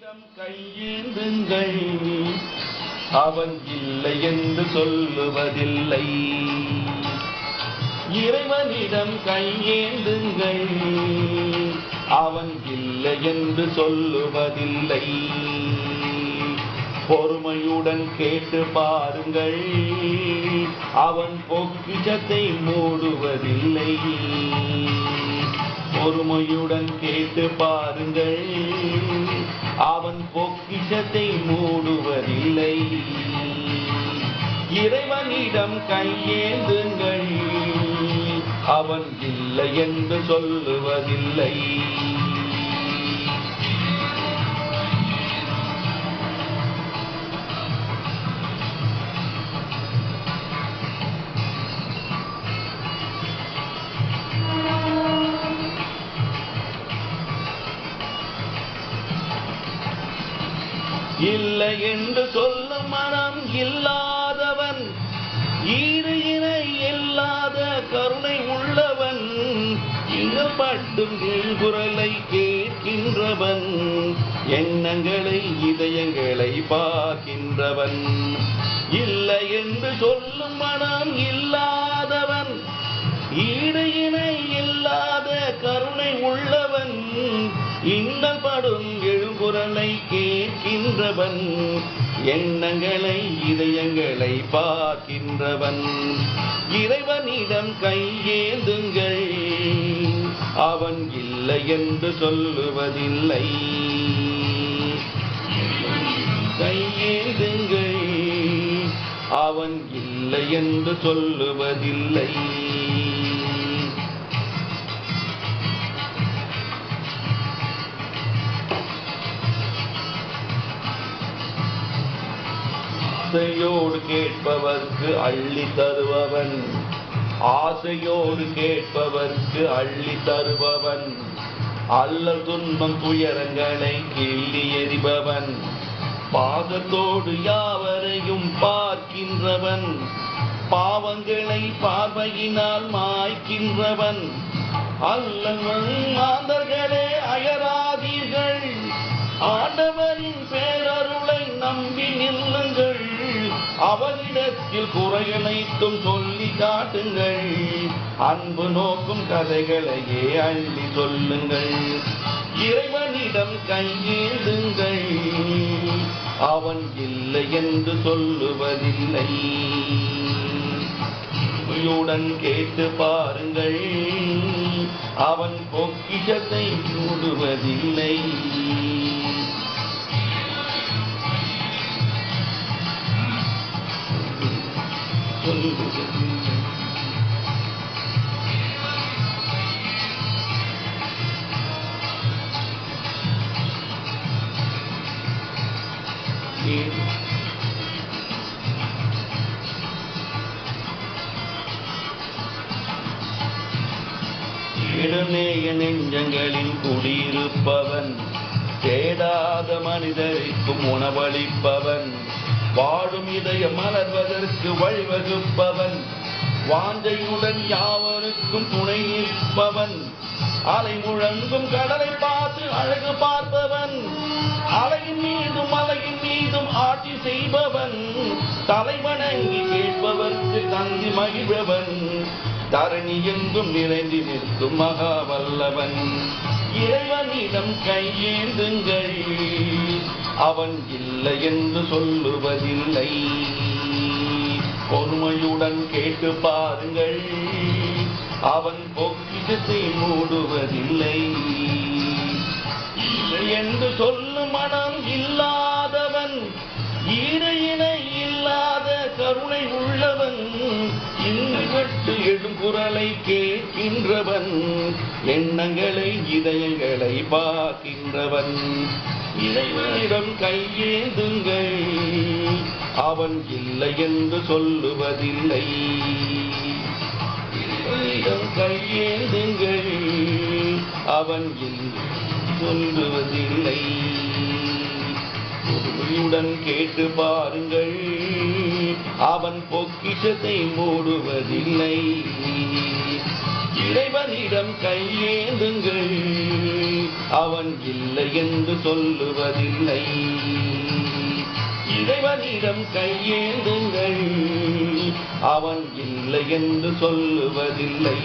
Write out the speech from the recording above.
இறைவனிடம் கையேந்துங்கள், அவன் இல்லை என்று சொல்லுவதில்லை. இறைவனிடம் கையேந்துங்கள், அவன் இல்லை என்று சொல்லுவதில்லை. பொறுமையுடன் கேட்டு பாருங்கள், அவன் பொக்கிஷத்தை மூடுவதில்லை. பொறுமையுடன் கேட்டு பாருங்கள், அவன் பொக்கிஷத்தை மூடுவதில்லை. இறைவனிடம் கையேந்துங்கள், அவன் இல்லை என்று சொல்லுவதில்லை. இல்லை என்று சொல்லும் மனம் இல்லாதவன், ஈடு இணை இல்லாத கருணை உள்ளவன், இன்னும் பட்டும் குரலை கேட்கின்றவன், எண்ணங்களை இதயங்களை பார்க்கின்றவன். இல்லை என்று சொல்லும் மனம் இல்லாதவன், ஈடு இணை இல்லாத கருணை உள்ளவன், இன்னல் படும் எழுகுரலை கேட்கின்றவன், எண்ணங்களை இதயங்களை பார்க்கின்றவன். இறைவனிடம் கையேந்துங்கள், அவன் இல்லை என்று சொல்லுவதில்லை. கையேந்துங்கள், அவன் இல்லை என்று சொல்லுவதில்லை. ஆசையோடு கேட்பவர்க்கு அள்ளி தருபவன், ஆசையோடு கேட்பவர்க்கு அள்ளி தருபவன், அல்லல் துன்பம் துயரங்களை கிள்ளி எறிபவன், பாதத்தோடு யாவரையும் பார்க்கின்றவன், பாவங்களை பார்வையினால் மாய்க்கின்றவன். அல்லவன் மாந்தர்களே அயராதீர்கள், ஆண்டவரின் பேரருளை நம்பி நில்லுங்கள், அவரிடத்தில் குறையனைத்தும் சொல்லி காட்டுங்கள், அன்பு நோக்கும் கதைகளையே அள்ளி சொல்லுங்கள். இறைவனிடம் கையேந்துங்கள், அவன் இல்லை என்று சொல்லுவதில்லை. உடன் கேட்டு பாருங்கள், அவன் பொக்கிஷத்தை மூடுவதில்லை. இடநேய நெஞ்சங்களில் குடியிருப்பவன், தேடாத மனிதருக்கும் உணவளிப்பவன், வாழும் இதயம் மலர்வதற்கு வழிவகுப்பவன், வாஞ்சையுடன் யாவருக்கும் துணை நிற்பவன், அலை முழங்கும் கடலை பார்த்து அழகு பார்ப்பவன், அலையின் மீதும் மலையின் மீதும் ஆட்சி செய்பவன், தலைவணங்கி கேட்பவர்க்கு தந்தி மகிழ்பவன், தரணி எங்கும் நிறைந்து நிற்கும் மகா வல்லவன். இறைவனிடம் கையேந்துங்கள், அவன் இல்லை என்று சொல்லுவதில்லை. பொறுமையுடன் கேட்டு பாருங்கள், அவன் பொக்கிஷத்தை மூடுவதில்லை. இல்லை என்று சொல்லும் மனம் இல்லாதவன், ஈடு இணை இல்லாத கருணை உள்ளவன், இன்னட்டு எழும் குரலை கேட்கின்றவன், எண்ணங்களை இதயங்களை பார்க்கின்றவன். இறைவனிடம் கையேந்துங்கள், அவன் இல்லை என்று சொல்லுவதில்லை. இறைவனிடம் கையேந்துங்கள், அவன் இல்லை சொல்லுவதில்லை. பொறுமையுடன் கேட்டு பாருங்கள், அவன் பொக்கிஷத்தை மூடுவதில்லை. இறைவனிடம் கையேந்துங்கள், அவன் இல்லை என்று சொல்லுவதில்லை. இறைவனிடம் கையேந்துங்கள், அவன் இல்லை என்று சொல்லுவதில்லை.